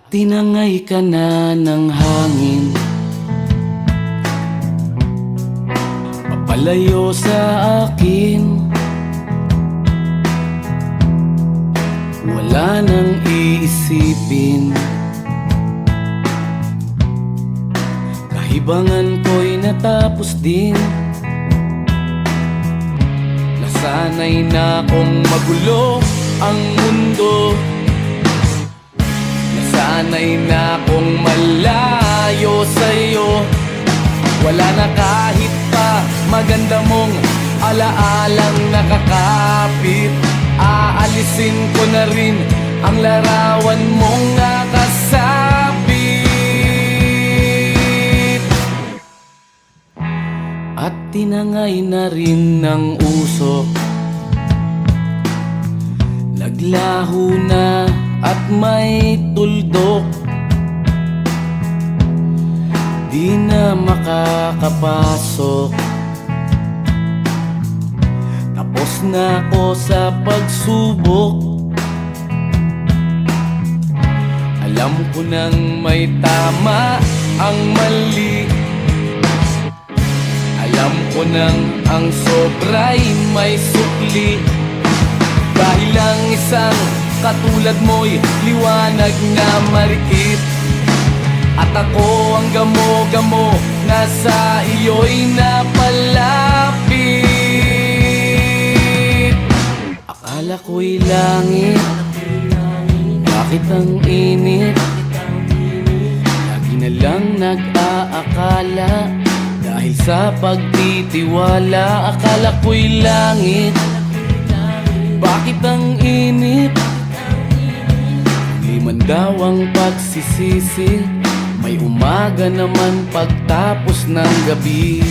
Tinangay ka na ng hangin, papalayo sa akin. Wala nang iisipin, kahibangan ko'y natapos din. Nasanay na kong magulo ang mundo, nasanay na kong malayo sa'yo. Wala na kahit pa maganda mong alaalang nakakapit. Aalisin ko na rin ang larawan mong nakasabit. At tinangay na rin ng usok, naglaho na at may tuldok. Di na makakapasok, tapos na ako sa pagsubok. Alam ko nang may tama ang mali, alam ko nang ang sobra'y may sukli. Dahil ang isang katulad mo'y liwanag na marikit, at ako ang gamo-gamo na sa iyo'y napalapit. Akala ko'y langit, bakit ang init? Lagi na lang nag-aakala, dahil sa pagtitiwala. Akala ko'y langit, bakit ang init? Di man daw ang pagsisisi, may umaga naman pagtapos ng gabi.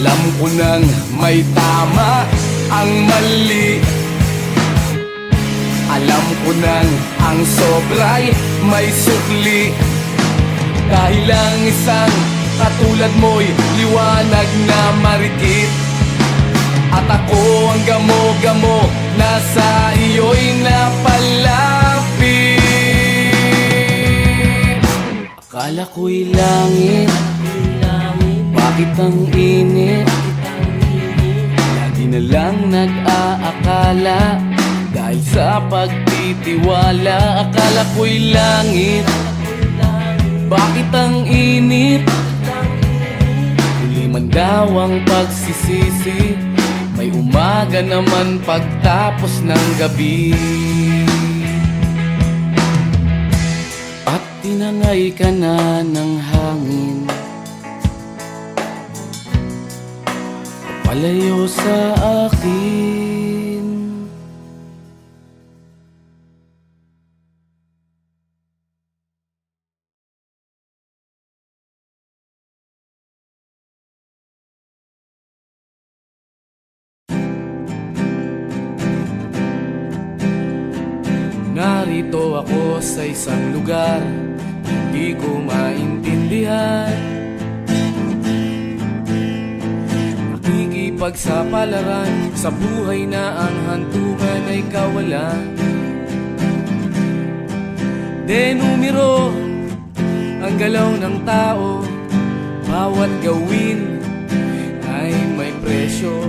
Alam ko nang may tama ang mali, alam ko nang ang sobra'y may sukli. Dahil ang isang katulad mo'y liwanag na marikit, at ako ang gamo-gamo na sa iyo'y napalapit. Akala ko'y langit, bakit ang init? Lagi na lang nag-aakala, dahil sa pagtitiwala. Akala ko'y langit, bakit ang init? Huli man daw ang pagsisisi, may umaga naman pagtapos ng gabi. At tinangay ka na ng hangin, palayo sa akin. Narito ako sa isang lugar, hindi ko maintindihan. Pagsapalaran sa buhay na ang hantungan ay kawalan. Denumero ang galaw ng tao, bawat gawin ay may presyo.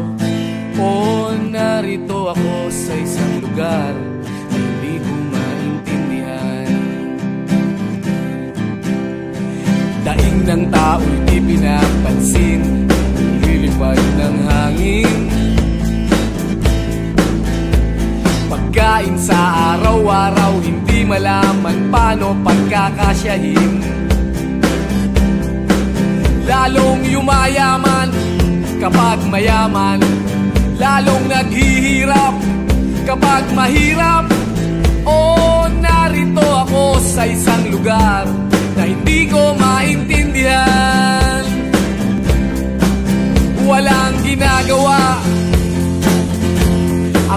O narito ako sa isang lugar na hindi ko maintindihan. Daing ng tao'y di pinapansin, lilipad ng hangin. Pagkain sa araw-araw, hindi malaman paano pagkakasyahin. Lalong yumayaman kapag mayaman, lalong naghihirap kapag mahirap. O narito ako sa isang lugar na hindi ko maintindihan.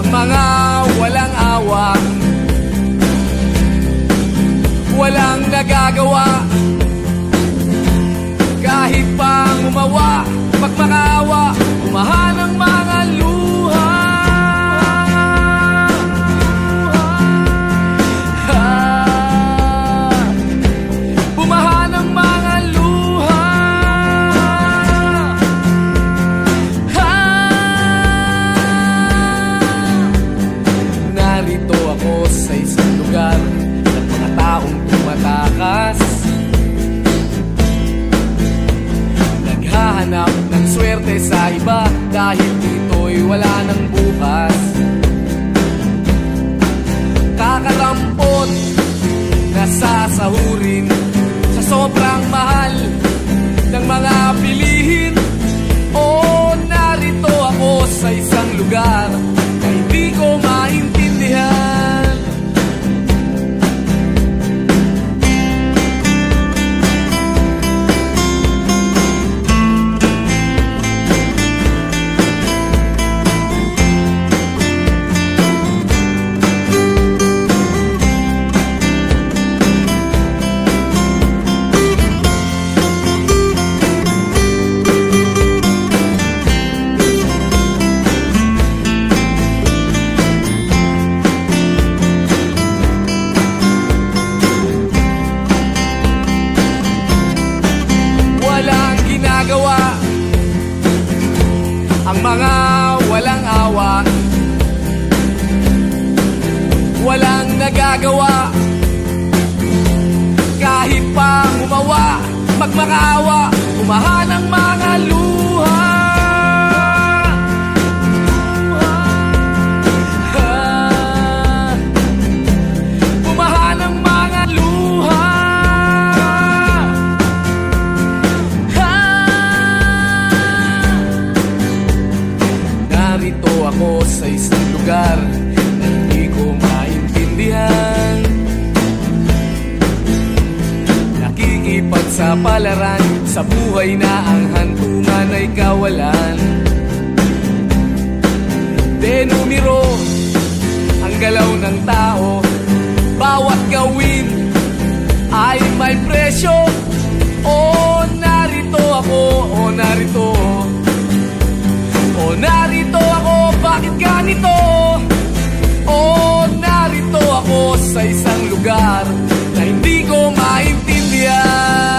ang mga walang awa, walang nagagawa, kahit pang umawa, pagmakaawa, umahan ang mga luha. Bumahan ang mga luha. Narito ako sa isang lugar ng mga taong tumatakas, naghahanap ng swerte sa iba dahil dito'y wala ng bukas. Kakarampot na sasahurin sa sobrang mahal ng mga bilihin. O narito ako sa isang lugar na hindi ko maintindihan. Ang mga walang awa, walang nagagawa, kahit pang umawa, magmakaawa, umahan ang mga luha. Umahan ang mga luha. Narito ako sa isang lugar na hindi ko maintindihan. Nakikipagsapalaran sa buhay na ang hantungan ay kawalan. Denumero ang galaw ng tao, bawat gawin ay may presyo. O narito ako, o narito, o narito ako, bakit ganito? O narito ako sa isang lugar na hindi ko maintindihan.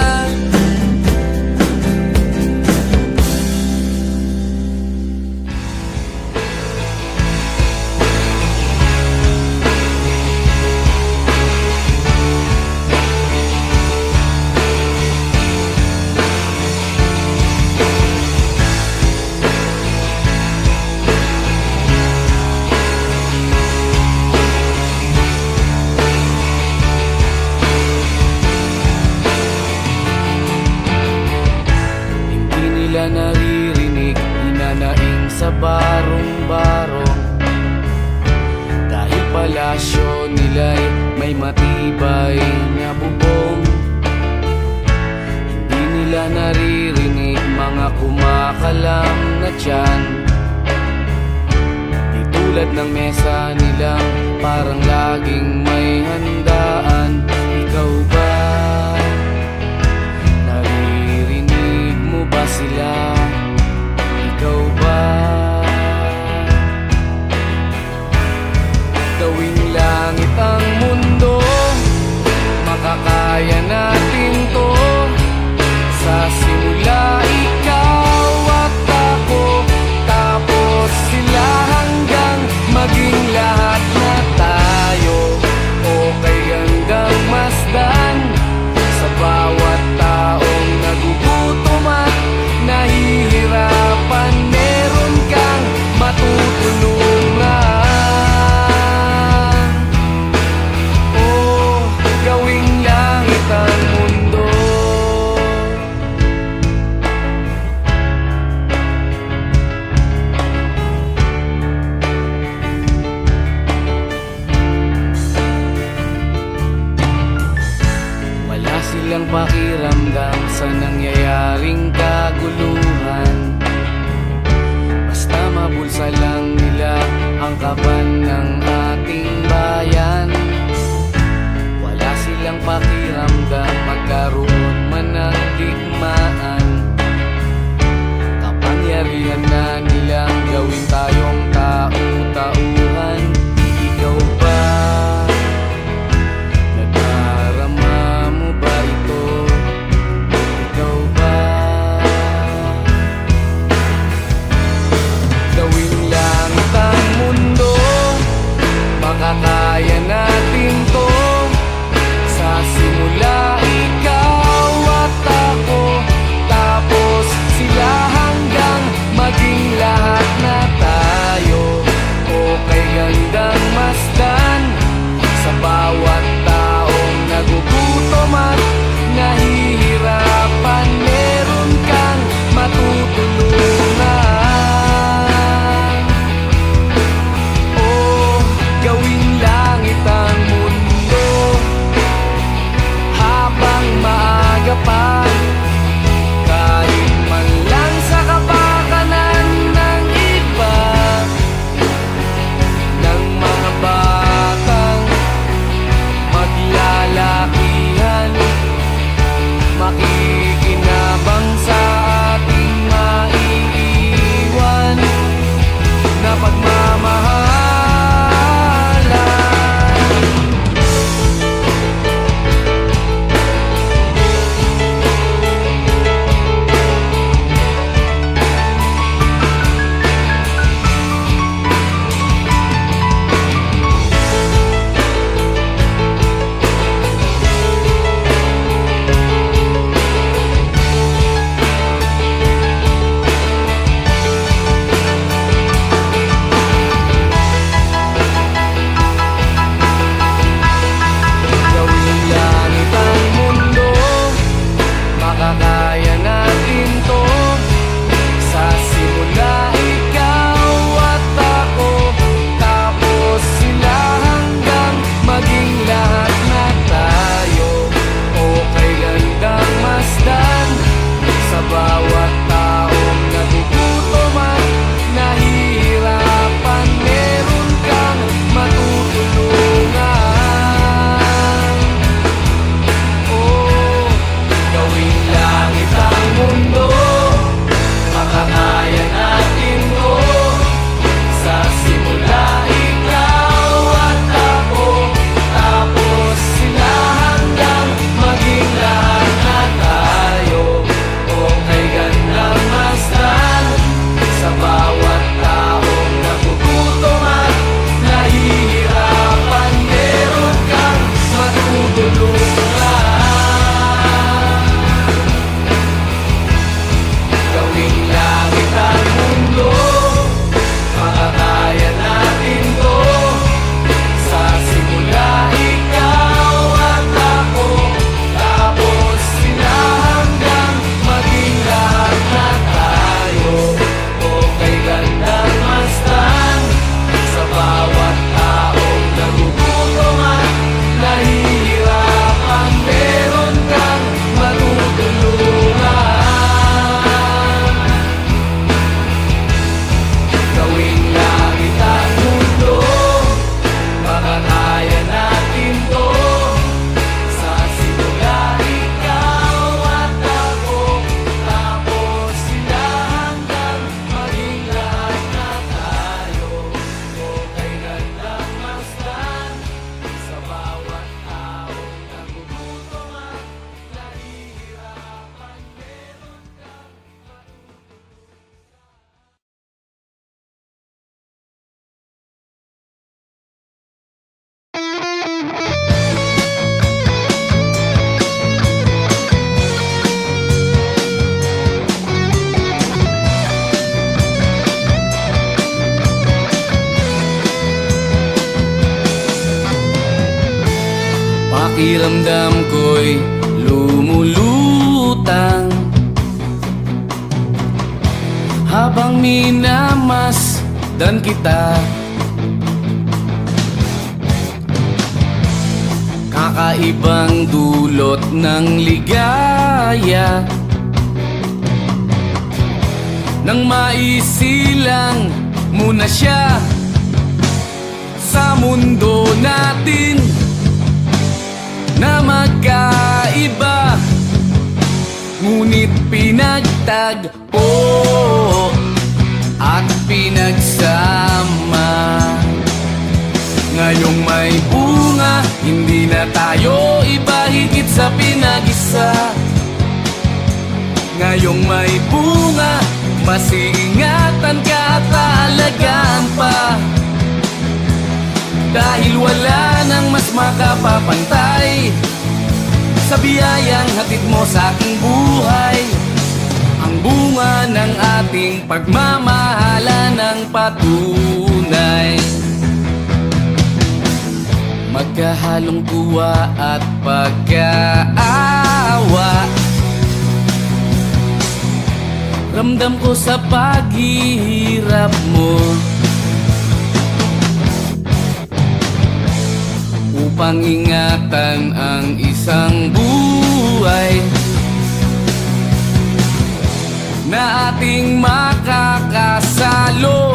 Naririnig, hinanaing sa barong-barong, dahil palasyo nila'y may matibay na bubong. Hindi nila naririnig mga kumakalam na tiyan, di tulad ng mesa nilang parang laging may handaan. Ikaw ba? Ba sila? Ikaw ba? Gawing langit ang mundo, makakaya natin to. Sa simula ikaw at ako, tapos sila hanggang maging lahat na tayo. Okay hanggang masdan sa bawat taong nagugutom at nahihirapan, meron kang matutulungan. Oh, gawing langit ang mundo. Wala silang pakiramdam sa nangyayaring kaguluhan, basta mabulsa lang nila ang kaban ng ating bayan. Wala silang pakiramdam magkaroon man ng digmaan. Kapangyarihan na nilang gawin tayong tau-tauhan. Ikaw ba? Nadarama mo ba ito? Ikaw ba? Gawing langit ang mundo, makakaya natin to. Sa simula ikaw at ako, tapos sila hanggang maging lahat na tayo. Okay gandang masdan sa bawat taong nagugutom at nahihirapan. Meron kang matutulungan. Oh, gawing langit ang mundo habang maaga pa. Kahit man lang sa kapakanan ng iba, ng mga batang maglalakihan, makikinabang sa ating maiiwan na pagmamahalan. Gawing langit ang mundo, makakaya natin to. Sa simula ikaw at ako, tapos sila hanggang maging lahat na tayo. Okay gandang masdan sa bawat taong nagugutom at nahihirapan. Meron kang matutulungan. Oh, gawing langit ang mundo, makakaya natin to. Sa simula ikaw at ako, tapos sila hanggang maging lahat na tayo. Okay gandang masdan sa bawat taong nagugutom at nahihirapan. Meron kang matutulungan. Gawing langit ang mundo, makakaya natin to. Sa simula ikaw at ako, tapos sila hanggang maging lahat na tayo. Okay gandang masdan sa bawat taong nagugutom at nahihirapan. Meron kang matutulungan. Gawing langit ang mundo, makakaya natin to. Sa simula ikaw at ako, tapos sila hanggang maging lahat na tayo. Okay gandang masdan sa bawat taong nagugutom at nahihirapan. Meron kang pakiramdam ko'y lumulutang habang minamasdan kita. Kakaibang dulot ng ligaya nang maisilang mo na siya. sa mundo natin na magkaiba, ngunit pinagtagpo at pinagsama. Ngayong may bunga, hindi na tayo iba, higit sa pinag-isa. Ngayong may bunga, mas iingatan ka at aalagaan pa, dahil wala nang mas makapapantay sa biyayang hatid mo sa aking buhay. Ang bunga ng ating pagmamahala ng patunay, magkahalong tuwa at pagkaawa. Ramdam ko sa paghihirap mo, upang ingatan ang isang buhay na ating makakasalo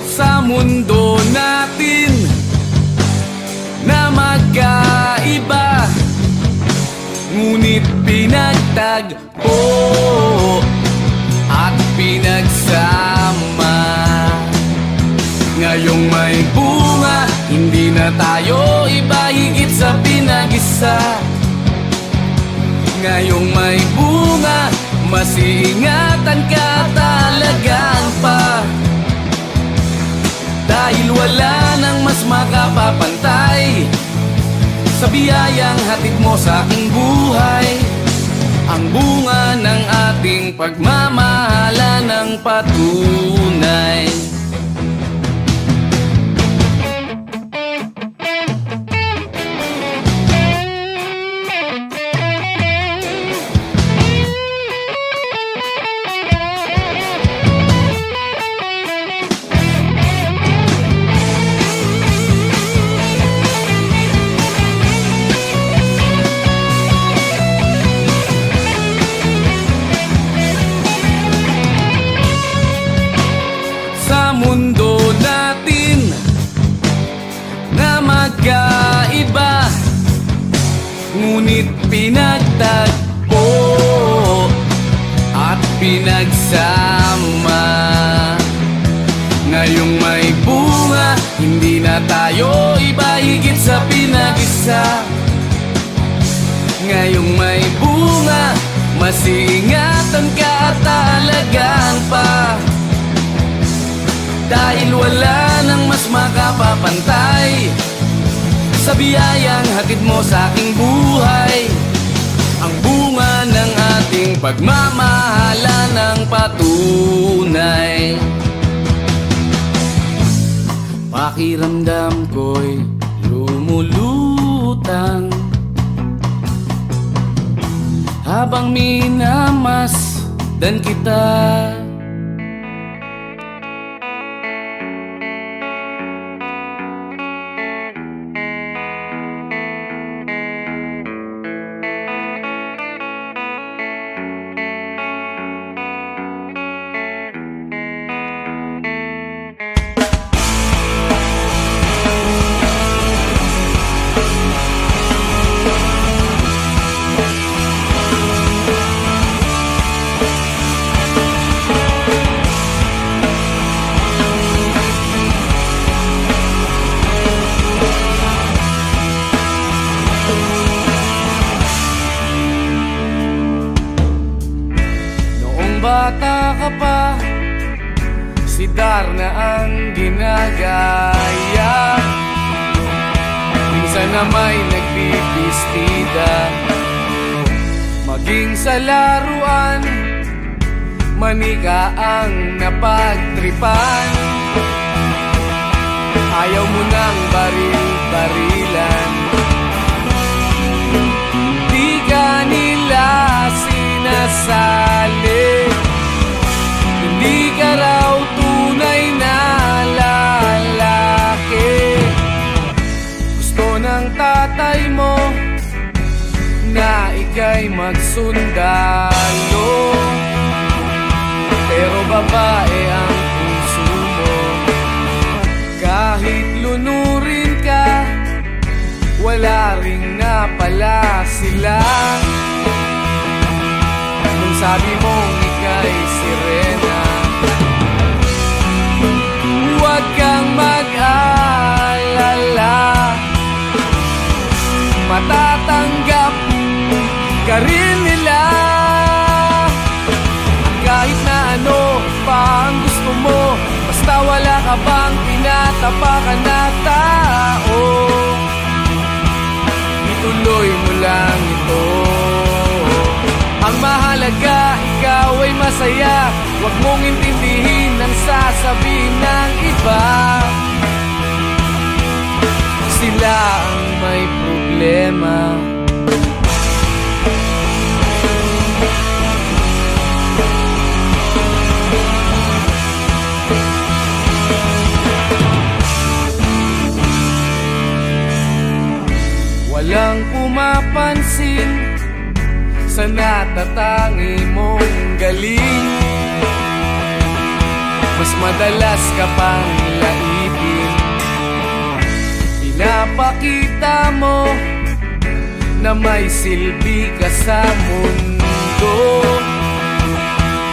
sa mundo natin na magkaiba, ngunit pinagtagpo at pinagsama. Ngayong may bunga, hindi na tayo iba, higit sa pinag-isa. Ngayong may bunga, mas iingatan ka at alagaan pa, dahil wala nang mas makapapantay sa biyayang hatid mo sa aking buhay. Ang bunga ng ating pagmamahala ng patunay. Mundo natin na magkaiba, ngunit pinagtagpo at pinagsama. Ngayong may bunga, hindi na tayo iba, higit sa pinag-isa. Ngayong may bunga, mas iingatan ka at alagaan pa, dahil wala nang mas makapapantay sa biyayang hatid mo sa aking buhay. Ang bunga ng ating pagmamahala ng patunay. Pakiramdam ko'y lumulutang habang minamasdan kita. Bata ka pa, si Darna ang ginagaya. Minsan na may nagbibistida, maging sa laruan, manika ang napagtripan. Ayaw mo nang baril-barilan, di ka nila sinasali. Hindi ka raw tunay na lalaki. Gusto ng tatay mo na ika'y magsundalo, pero babae ang puso mo. Kahit wala rin nga pala sila. Nung sabi mong ika'y sirena, huwag kang mag-alala, matatanggap ka rin nila. Kahit na ano pa ang gusto mo, basta wala ka bang tinatapakan na tao, ituloy mo lang ito. Ang mahalaga, ikaw ay masaya, huwag mong intindihin ang sasabihin ng iba. Sila ang may problema. Walang pumapansin sa natatangi mong galing. Mas madalas ka pang laipin, pinapakita mo na may silbi ka sa mundo,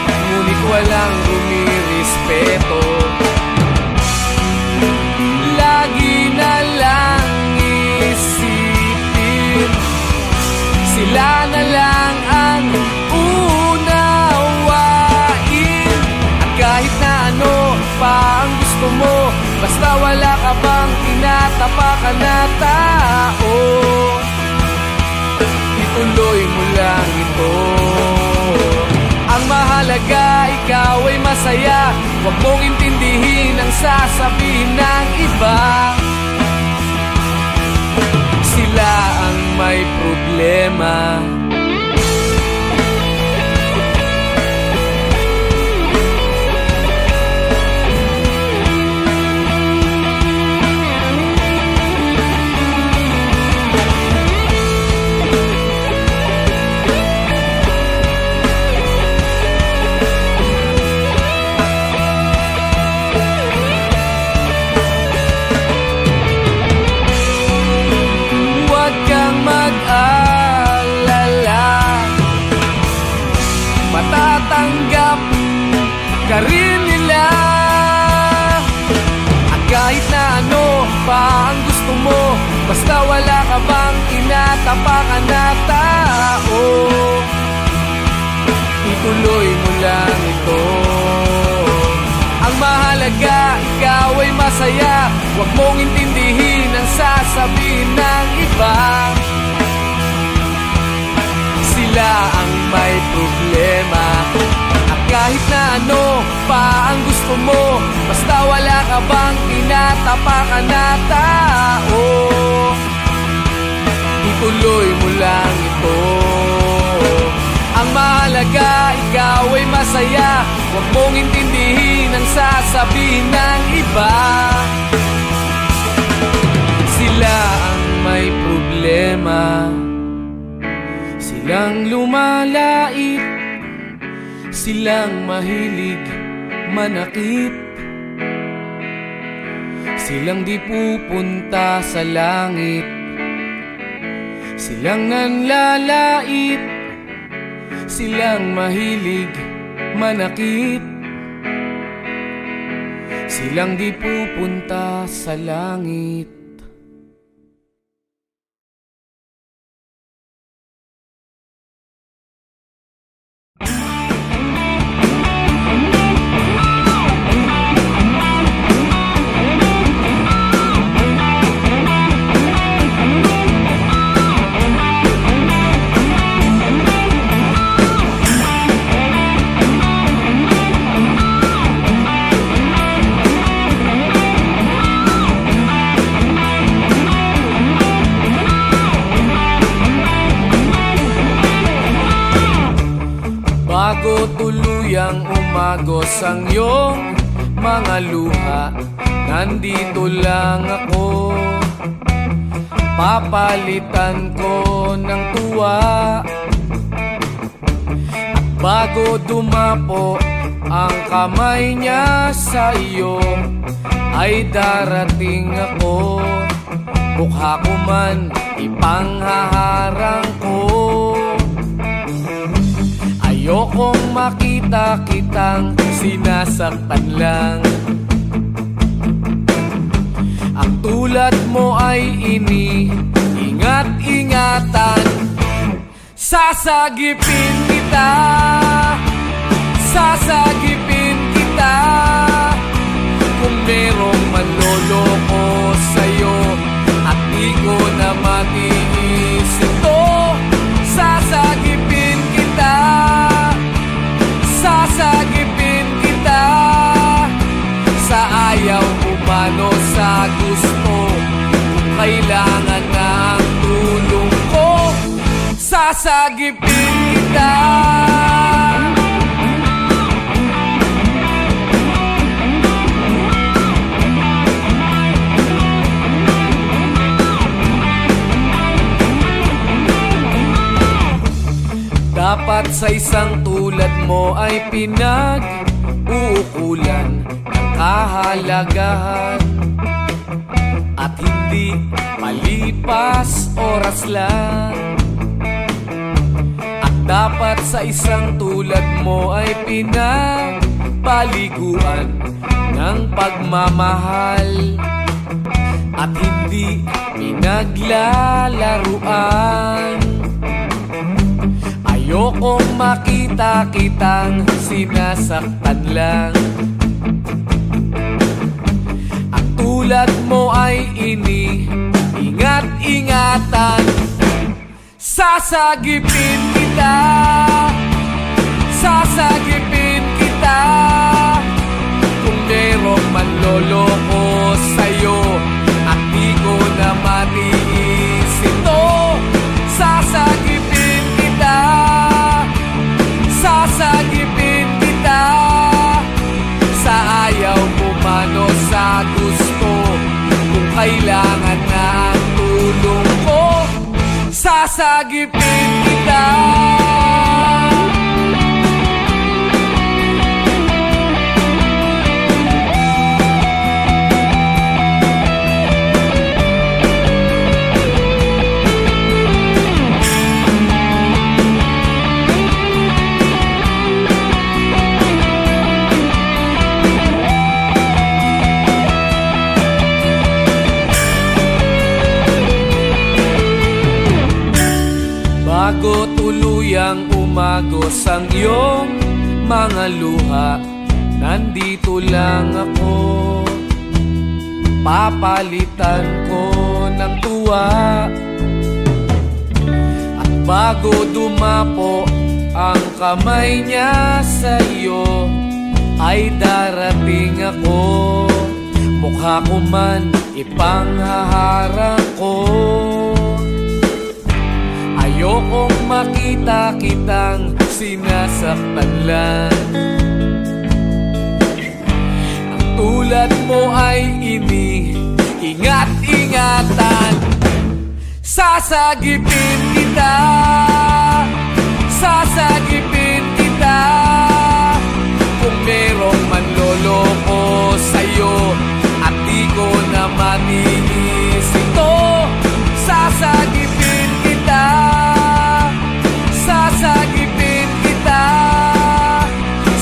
ngunit walang rumirespeto. Lagi na lang sila na lang ang unawain. At kahit na ano pa ang gusto mo, basta wala ka bang tinatapakan na tao, ituloy mo lang ito. Ang mahalaga, ikaw ay masaya, huwag mong intindihin ang sasabihin ng iba. Sila ang may problema. Matatanggap ka rin nila. At kahit na ano pa ang gusto mo, basta wala ka bang tinatapakan na tao, ituloy mo lang ito. Ang mahalaga, ikaw ay masaya, huwag mong intindihin ang sasabihin ng iba. Sila ang may problema. At kahit na ano pa ang gusto mo, basta wala ka bang tinatapakan na tao, ituloy mo lang ito. Ang mahalaga, ikaw ay masaya, huwag mong intindihin ang sasabihin ng iba. Sila ang may problema. Silang lumalait, silang mahilig manakit, silang di pupunta sa langit, silang nanlalait, silang mahilig manakit, silang di pupunta sa langit. Bago tuluyang umagos ang iyong mga luha, nandito lang ako, papalitan ko ng tuwa. At bago dumapo ang kamay niya sa iyo, ay darating ako, mukha ko man ipanghaharang ko. Ayokong makita kitang sinasaktan lang. Ang tulad mo ay iniingat-ingatan. Sasagipin kita, sasagipin kita. Kung merong manloloko sa'yo at di ko na matiis ito, sasagipin kita, sasagipin kita. Sa ayaw umano sa gusto, kung kailangan na ang tulong ko, sasagipin kita. Dapat sa isang tulad mo ay pinag-uukulan ng kahalagahan at hindi malipas oras lang. At dapat sa isang tulad mo ay pinagpaliguan ng pagmamahal at hindi pinaglalaruan. Ayokong makita kitang sinasaktan lang. Ang tulad mo ay iniingat-ingatan. Sasagipin kita, sasagipin kita. Kung merong manloloko sa'yo at di ko na matiis ito, sasagipin kita, sasagipin kita. Sa ayaw umano sa gusto, kung kailangan na ang tulong ko, sasagipin kita. Bago tuluyang umagos ang iyong mga luha, nandito lang ako. Papalitan ko ng tuwa. At bago dumapo ang kamay niya sa iyo, ay darating ako. Mukha ko man ipanghaharang ko. Ayokong makita kitang sinasaktan lang. Ang tulad mo ay iniingat-ingatan. Sasagipin kita, sasagipin kita. Kung merong manloloko sa'yo at di ko na matiis ito, sasagipin kita, sasagipin kita.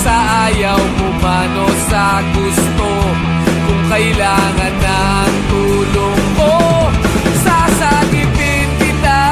Sa ayaw umano sa gusto, kung kailangan na ang tulong ko, sasagipin kita,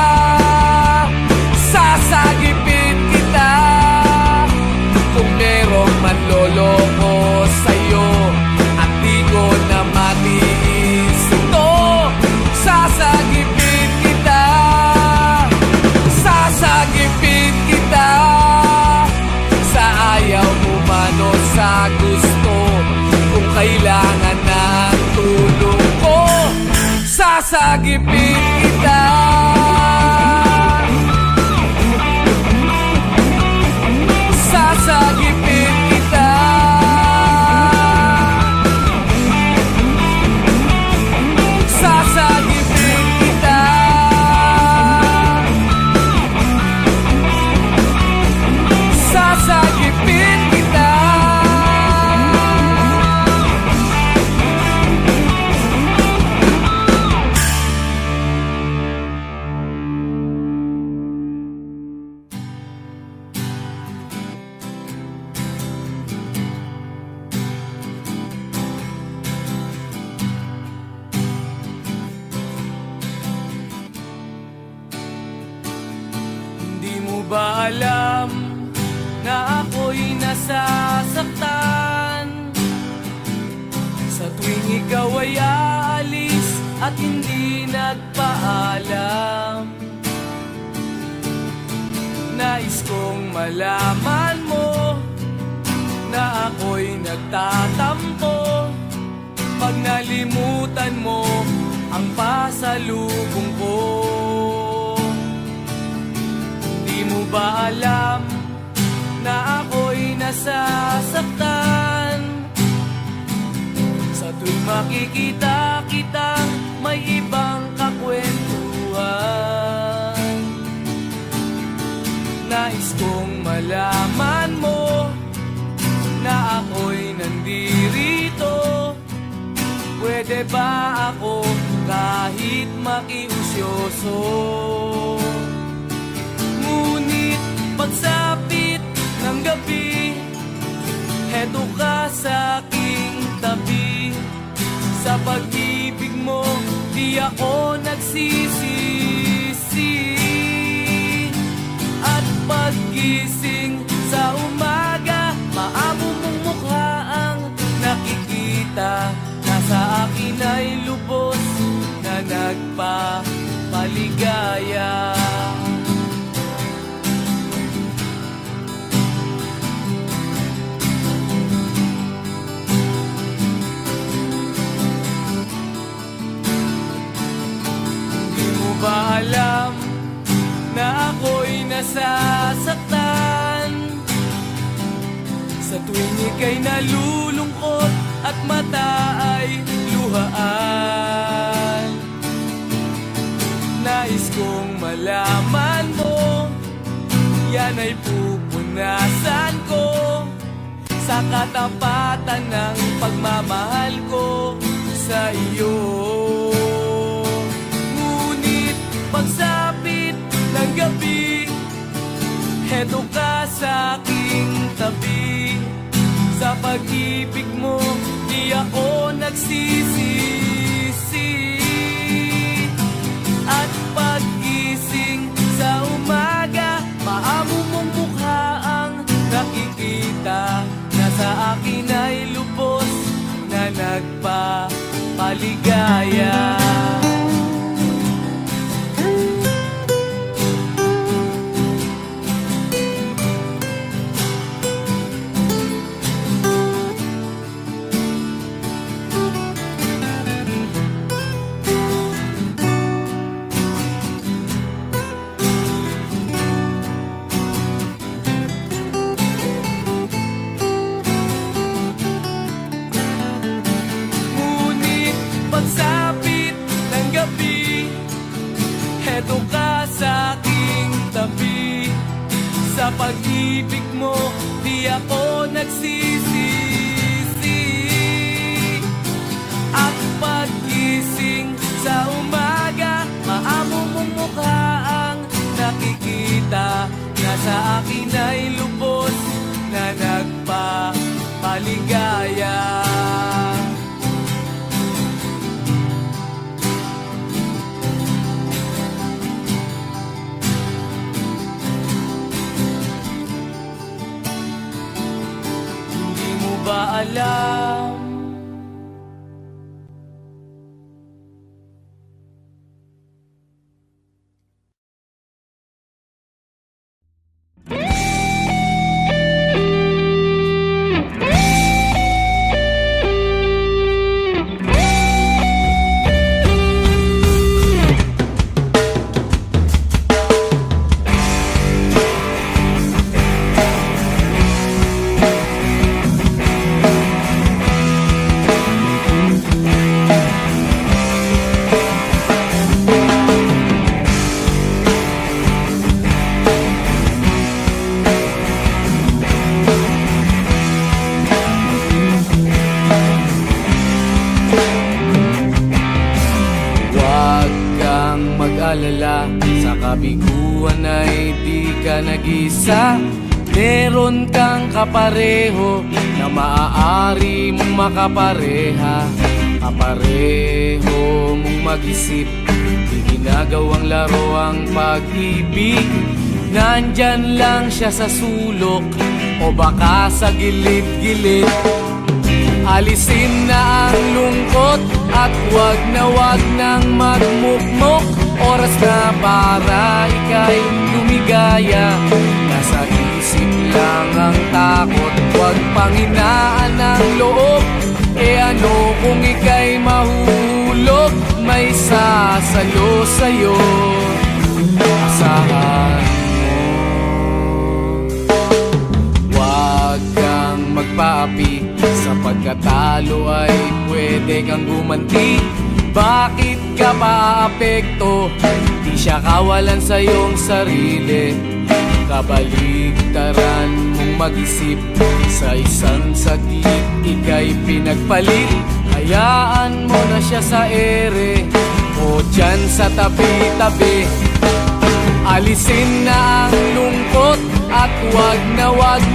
ba alam na ako'y nasasaktan sa tuwing ikaw ay aalis at hindi nagpaalam? Nais kong malaman mo na ako'y nagtatampo pag nalimutan mo ang pasalubong ko. Di mo ba alam na ako'y nasasaktan sa tuwing makikita kitang may ibang kakwentuhan? Nais kong malaman mo na ako'y nandirito. Pwede ba ako kahit makiusyoso? Ngunit pagsapit ng gabi, heto ka sa aking tabi. Sa pag-ibig mo, di ako nagsisisi. At paggising sa umaga, maamo mong mukha ang nakikita. Nasa akin ay lubos na nagpapaligaya. Hindi mo ba alam na ako'y nasasaktan sa tuwing ika'y nalulungkot at mata ay luhaan? Nais kong malaman mo, yan ay pupunasan ko sa katapatan ng pagmamahal ko sa iyo. Ngunit pagsapit ng gabi, heto ka sa aking tabi. Sa pag-ibig mo, di ako nagsisisi. At paggising sa umaga, maamo mong mukha ang nakikita. Nasa akin ay lubos na nagpapaligaya. Heto ka sa aking tabi. Sa pag-ibig mo, di ako nagsisisi. At paggising sa umaga, maamo mong mukha ang nakikita. Nasa akin ay lubos na nagpapaligaya. Ba alam? Sa kabiguan ay di ka nag-isa. Meron kang kapareho na maaari mong makapareha. Kapareho mong mag-isip, di ginagawang laro ang pag-ibig. Nandyan lang siya sa sulok o baka sa gilid-gilid. Alisin na ang lungkot at wag nang magmukmok. Oras na para ika'y lumigaya. Nasa isip lang ang takot, wag panghinaan ang loob. E ano kung ika'y mahulog, may sasalo sa'yo. Asahan mo, wag kang magpaapi. Sa pagkatalo ay pwede kang gumanti. Bakit ka paapekto? Di siya kawalan sa iyong sarili. Kabaligtaran mong mag-isip. Sa isang sakit ika'y pinagpalit. Hayaan mo na siya sa ere o dyan sa tabi-tabi. Alisin na ang lungkot at wag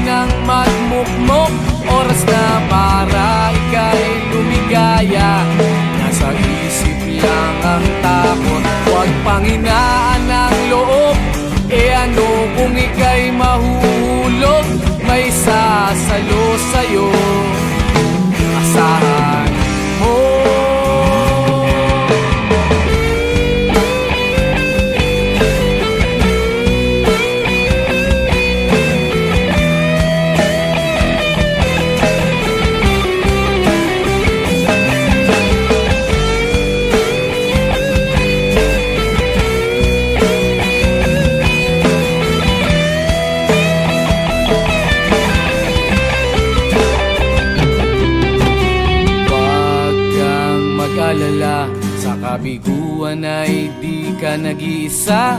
nang magmukmok. Oras na para ika'y lumigaya. Nasa isip lang ang takot, wag panghinaan ang loob. E ano kung ika'y mahulog, may sasalo sa'yo. Asahan mo. Sa kabiguan ay di ka nag-iisa.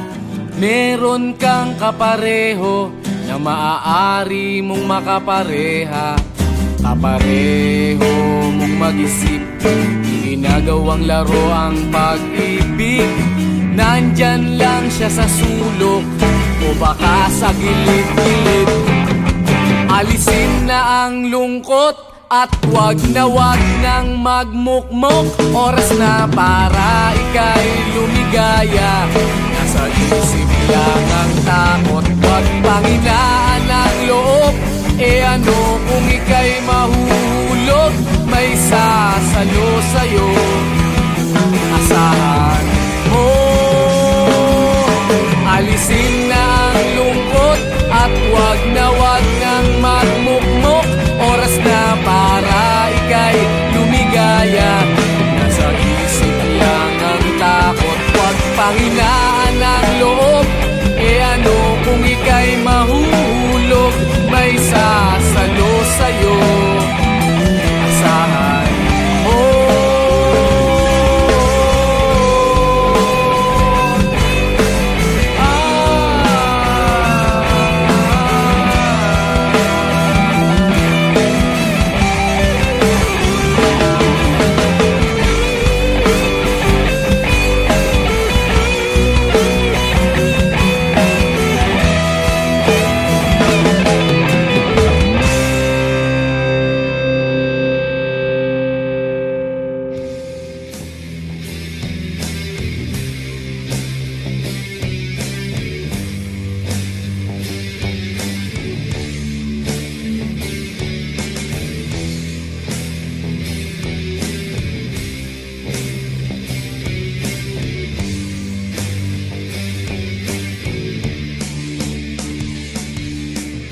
Meron kang kapareho na maaari mong makapareha. Kapareho mong mag-isip, ginagawang laro ang pag-ibig. Nandyan lang siya sa sulok o baka sa gilid-gilid. Alisin na ang lungkot at wag nang magmukmok. Oras na para ika'y lumigaya. Nasa isip lang ang takot, wag panghinaan ang loob. E ano kung ika'y mahulog, may sasalo sa'yo. Asahan mo. Alisin na ang lungkot at wag nang magmukmok. Oras na para ika'y lumigaya. Nasa isip lang ang takot, wag panghinaan ang loob. E ano kung ika'y mahulog, may sasalo sa'yo. Asahan mo.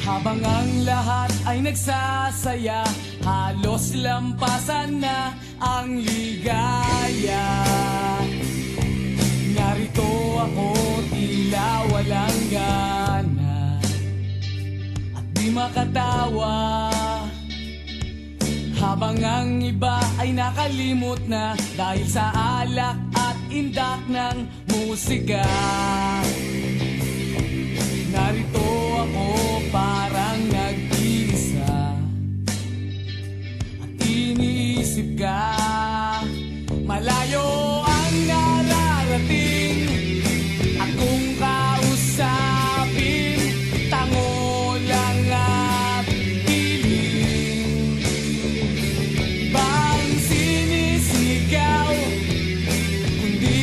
Habang ang lahat ay nagsasaya, halos lampasan na ang ligaya. Narito ako, tila walang gana at di makatawa. Habang ang iba ay nakalimot na dahil sa alak at indak ng musika. Narito ako parang nag-iisa at iniisip ka. Malayo ang nararating at kung kausapin, tango lang at piling. Bang sinisigaw, kundi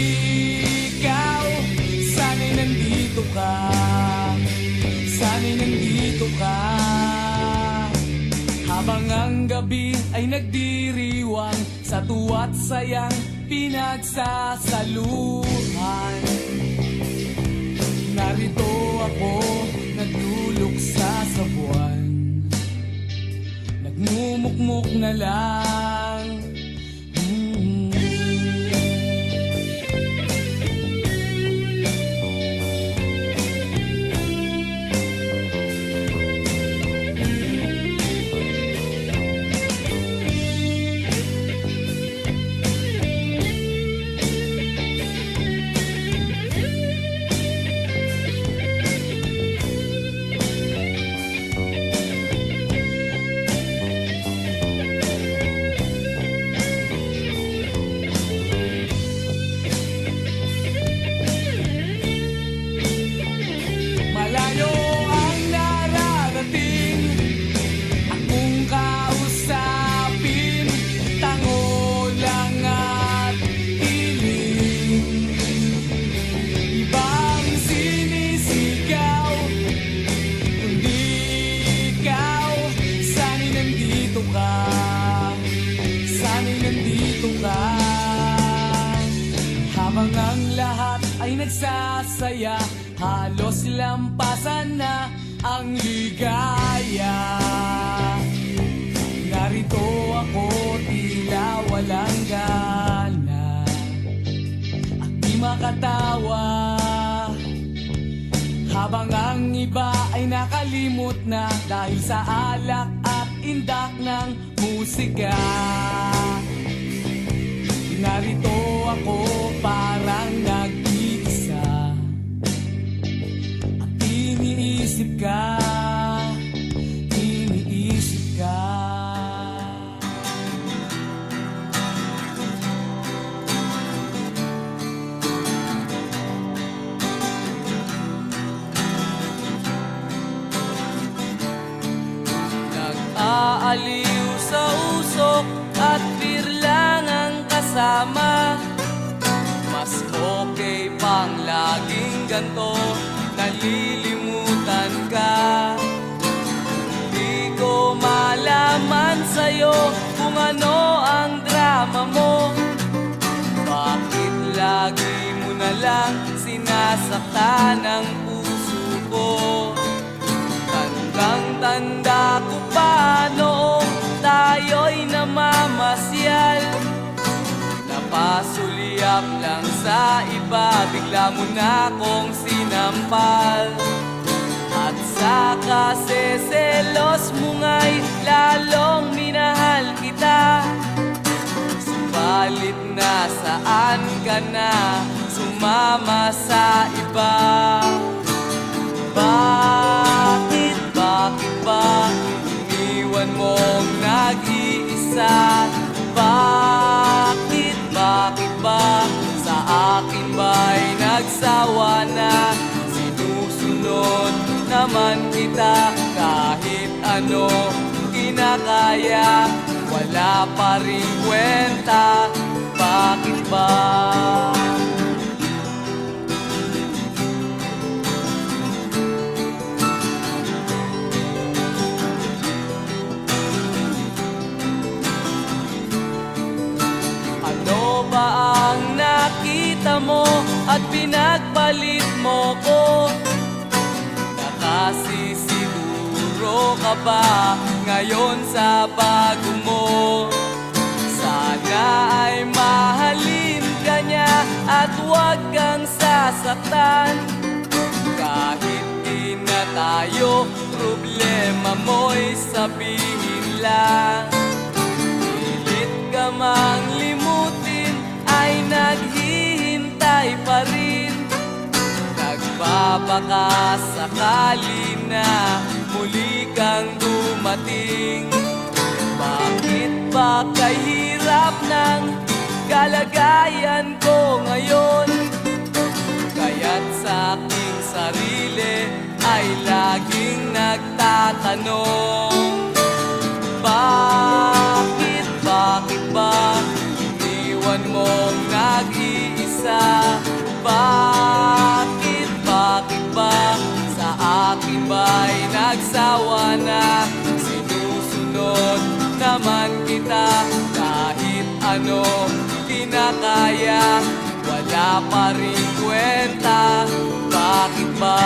ikaw, sana'y nandito ka. gabi ay nagdiriwang sa tuwa't sayang pinagsasaluhan. Narito ako, nagluluksa sa buwan, nagmumukmuk na lang. Habang ang lahat ay nagsasaya, halos lampasan na ang ligaya. Narito ako, tila walang gana at di makatawa, habang ang iba ay nakalimot na dahil sa alak at indak ng musika. Narito ako, parang nag-iisa at iniisip ka, iniisip ka. Nag-aaliw sa usok at birlang ang kasama. Mas okay pang laging ganto, nalilimutan ka. Di ko malaman sa'yo kung ano ang drama mo. Bakit lagi mo na lang sinasaktan ang puso ko? Tandang-tanda ko pa noong tayo'y namamasyal, napasulyap lang sa iba, bigla mo na akong sinampal. At sa kaseselos mo nga'y lalong minahal kita. Subalit nasaan ka na, sumama sa iba? Bakit ba iniwan mong nag-iisa? Bakit ba sa akin ba'y nagsawa na? Sinusunod naman kita kahit ano kinakaya, wala pa rin kwenta. Bakit ba? Ano ba ang nakita mo at pinagpalit mo ko? Nakasisiguro ka ba ngayon sa bago mo? Sana ay mahalin ka niya at huwag kang sasaktan. Kahit di na tayo, problema mo'y sabihin lang. Pilit ka mang limutin ay naghihintay pa rin. Nagbabaka sakali na muli kang dumating. Bakit ba kahirap ng kalagayan ko ngayon? Kaya't sa aking sarili ay laging nagtatanong, bakit ba iniwan mong nag-iisa? Bakit ba sa akin ba'y nagsawa na? Sinusunod naman kita. Kahit ano kinakaya, wala pa rin kwenta. Bakit ba?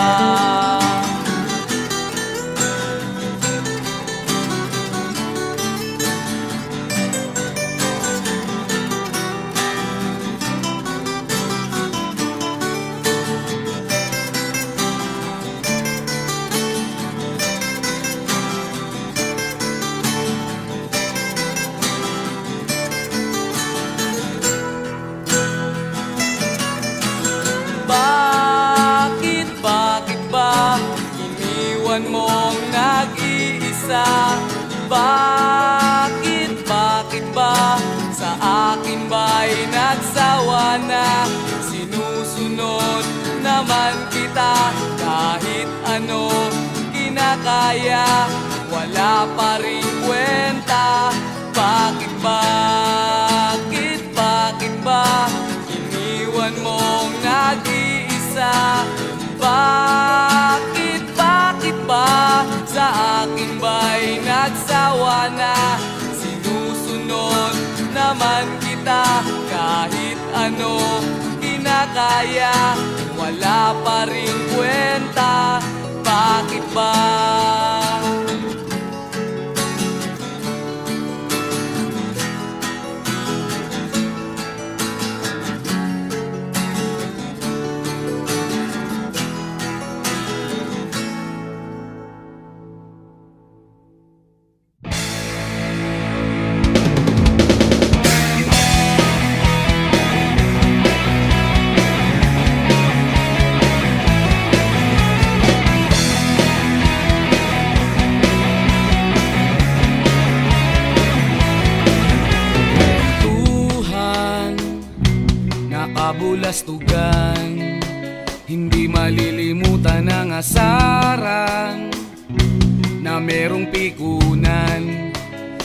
Bakit ba iniwan mong nag-iisa? Bakit ba sa akin ba'y nagsawa na? Sinusunod naman kita, kahit ano kinakaya, wala pa rin kwenta. Bakit ba iniwan mong nag-iisa? Bakit ba sa akin ba'y nagsawa na? Sinusunod naman kita, kahit ano kinakaya, wala pa rin kwenta. Bakit ba? Nakabulastugan, hindi malilimutan ang asaran na merong pikunan,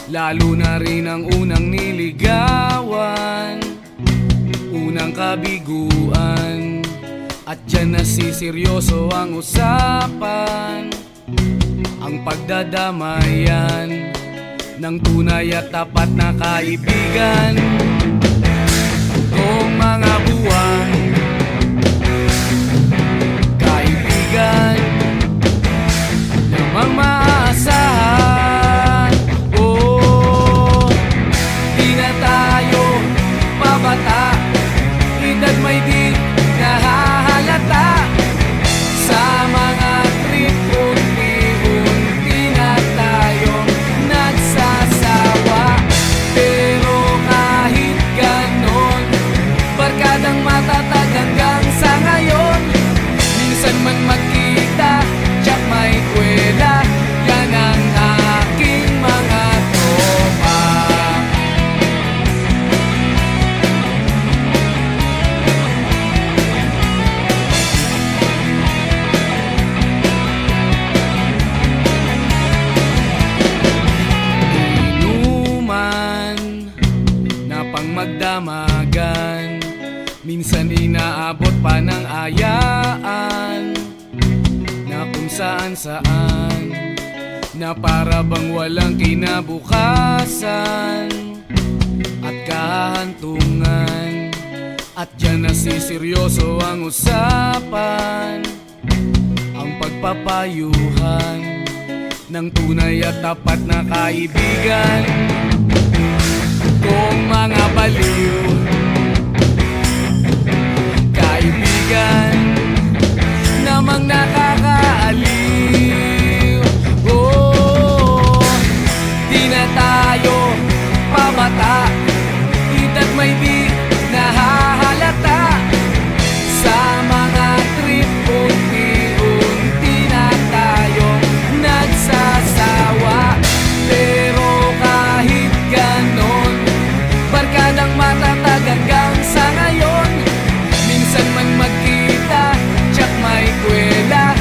lalo na rin ang unang niligawan, unang kabiguan. At dyan nasiseryoso ang usapan, ang pagdadamayan ng tunay at tapat na kaibigan. Kung mga buwan, kaibigan namang maaasahan. Oh, di na tayo pabata, edad may di nahahalata. Sa mga trip unti-unti na tayong nagsasawa. Pero kahit ganon, barkadang matatag hanggang sa ngayon. Minsan man magkita, tsak may kwela, yan ang aking mga tropa. Inuman na pang magdamagan, minsan inaabot pa ng ayaan, na kung saan-saan, na para bang walang kinabukasan at kahantungan. At dyan nasiseryoso ang usapan, ang pagpapayuhan ng tunay at tapat na kaibigan. Kung mga baliw, kaibigan namang nakakaaliw. Oh, di na tayo pabata, edad may di nahahalata. Sa mga trip unti-unti na tayong nagsasawa. Pero kahit ganon, barkadang matatag hanggang sa ngayon. Minsan man magkita, tsak may kwela,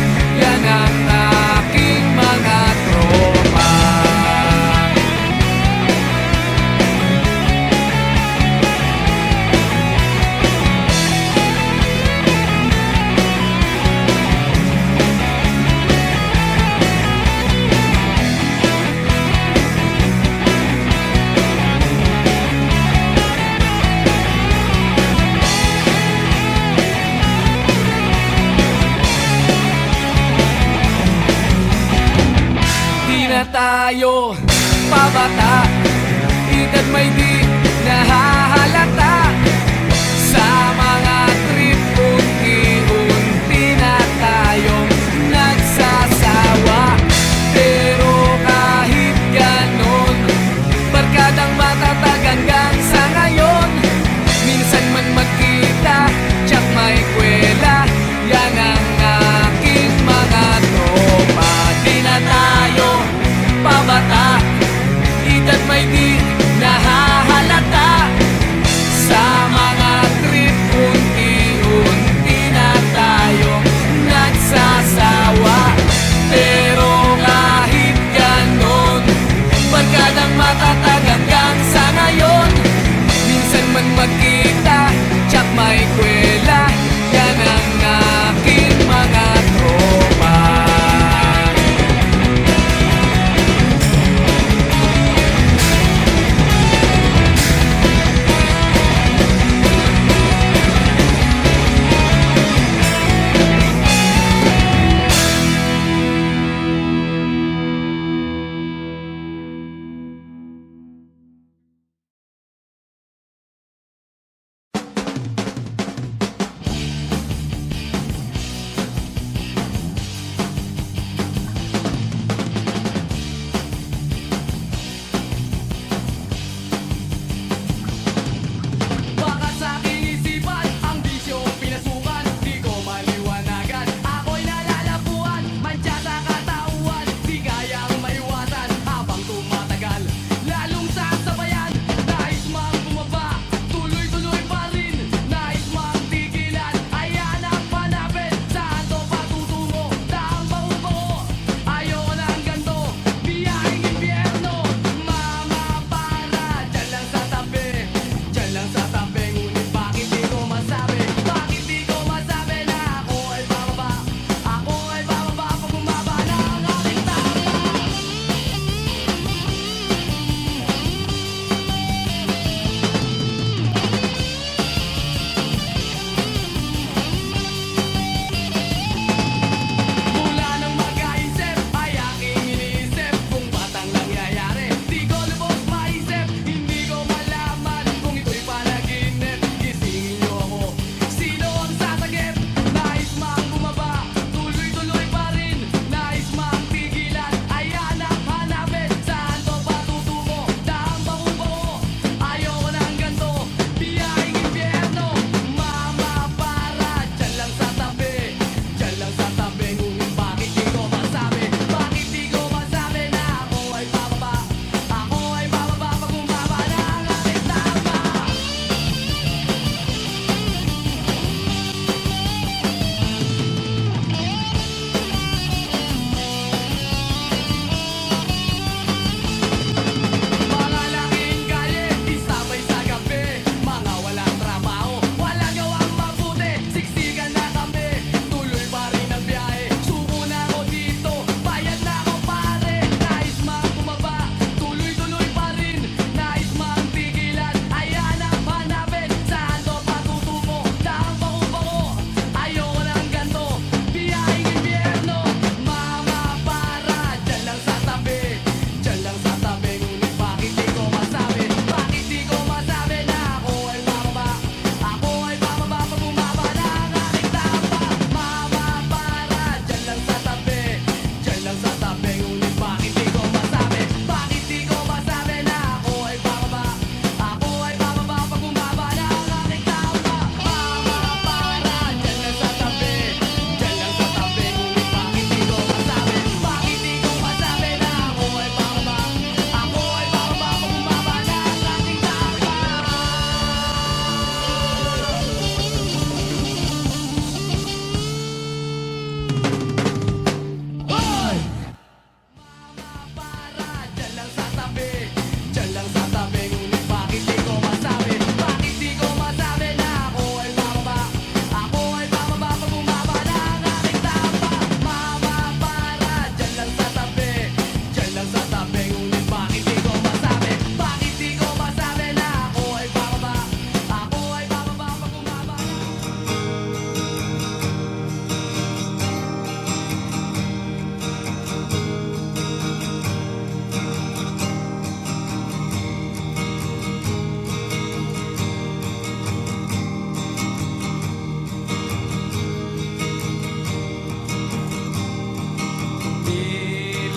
na tayo pabata, edad may di nahahalata. Sa mga trip unti-unti na tayong nagsasawa. Pero kahit ganon, barkadang matatag hanggang sa ngayon. Minsan man magkita, tsak may kwela, yan ang aking mga tropa. Di na tayo pabata, edad may di nahahalata.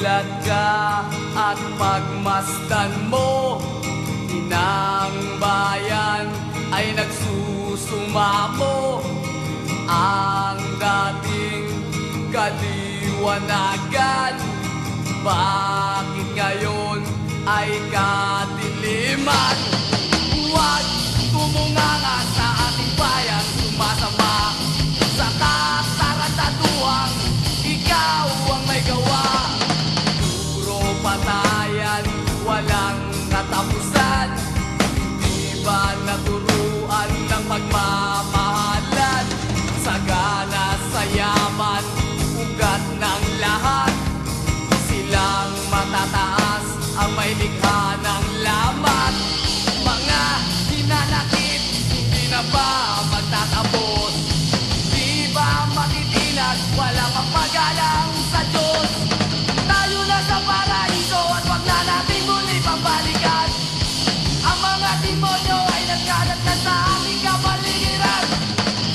bulag ka at pagmasdan mo, inang bayan ay nagsusumamo. Ang dating kaliwanagan, bakit ngayon ay kadiliman? Huwag tumunganga sa ating bayan, sumasama sa katarantaduhang ikaw ang may gawa. Puro patayan, walang katapusan, di ba naturuan ng pagmamahalan? Sagana sa yaman, ugat ng lahat, silang matataas ang may likha ng lamat. Mga hinanakit, hindi na ba magtatapos? Di ba matitinag, walang mapagalang sa Diyos? Tayo na sa paraiso at wag na natin muli pambalikan. Ang mga demonyo ay nagkalat na sa ating kapaligiran.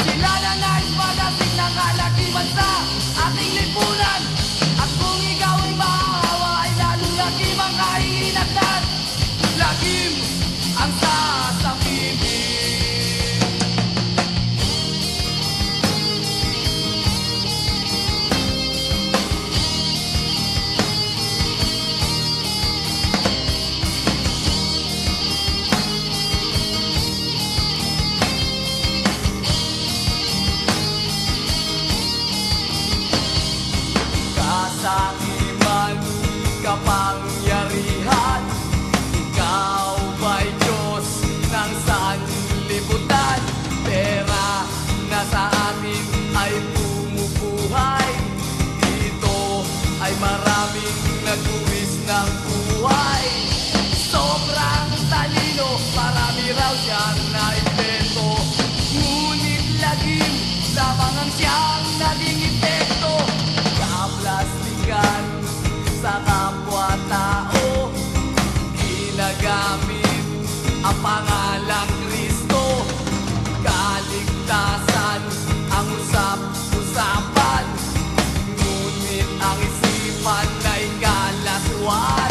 Sila na nais magasing ng kalakiman sa ating lipunan. At kung ikaw ay mahahawa, ay lalong lagim ang kahihinatnan. Lagim ang sasabihin. Kasakiman, kapangyarihan, ikaw ba'y Diyos ng sanlibutan? Pera na sa atin ay bumubuhay, dito ay maraming nagbuwis ng buhay. Sobrang talino, marami raw siyang naimbento, ngunit lagim lamang ang siyang naging epekto. Kaplastikan sa kapwa-tao, ginagamit ang pangalang Kristo. Kaligtasan ang usap-usapan, ngunit ang isipan ay kalaswaan.